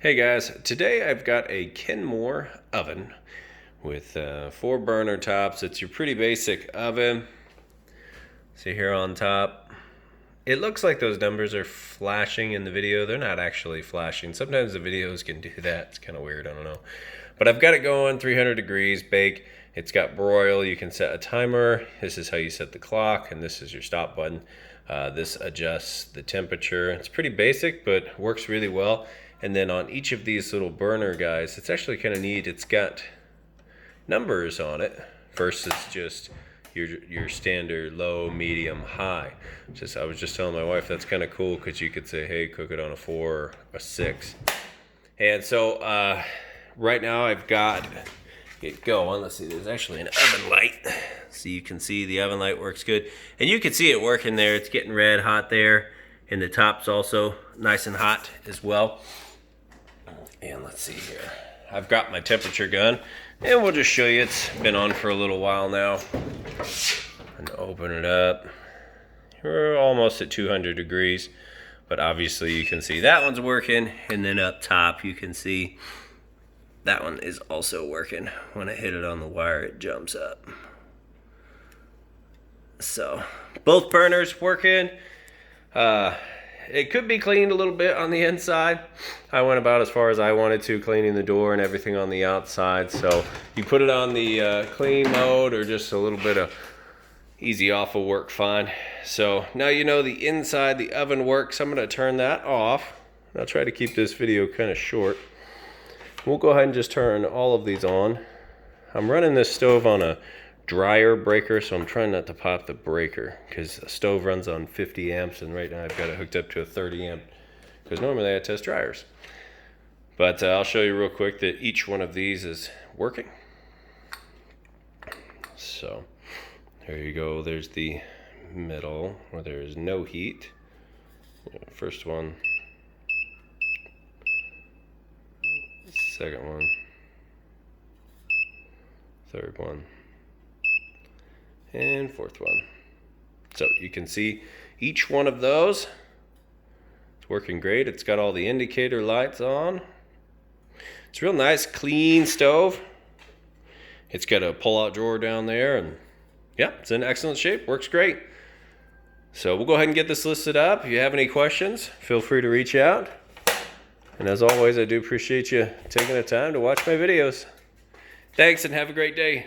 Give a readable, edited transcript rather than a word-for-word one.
Hey guys, today I've got a Kenmore oven with 4 burner tops. It's your pretty basic oven. See here on top. It looks like those numbers are flashing in the video. They're not actually flashing. Sometimes the videos can do that. It's kind of weird, I don't know. But I've got it going 300 degrees bake. It's got broil. You can set a timer. This is how you set the clock, and this is your stop button. This adjusts the temperature. It's pretty basic, but works really well. And then on each of these little burner guys, it's actually kind of neat. It's got numbers on it versus just your standard low, medium, high. I was just telling my wife that's kind of cool because you could say, hey, cook it on a 4 or a 6. And so right now I've got it going. Let's see, there's actually an oven light. So you can see the oven light works good. And you can see it working there. It's getting red hot there. And the top's also nice and hot as well. And let's see here. I've got my temperature gun, and we'll just show you. It's been on for a little while now. And open it up. We're almost at 200 degrees, but obviously you can see that one's working. And then up top, you can see that one is also working. When I hit it on the wire, it jumps up. So both burners working. It could be cleaned a little bit on the inside. I went about as far as I wanted to, cleaning the door and everything on the outside. So you put it on the clean mode, or just a little bit of easy off will work fine. So now you know the inside, the oven works. I'm going to turn that off. I'll try to keep this video kind of short. We'll go ahead and just turn all of these on. I'm running this stove on a dryer breaker, so I'm trying not to pop the breaker because the stove runs on 50 amps, and right now I've got it hooked up to a 30 amp because normally I test dryers. But I'll show you real quick that each one of these is working. So there you go. There's the middle where there is no heat. First one, second one, third one, and fourth one. So you can see each one of those. It's working great. It's got all the indicator lights on. It's a real nice, clean stove. It's got a pull-out drawer down there, and yeah, it's in excellent shape. Works great. So we'll go ahead and get this listed up. If you have any questions, feel free to reach out. And as always, I do appreciate you taking the time to watch my videos. Thanks, and have a great day.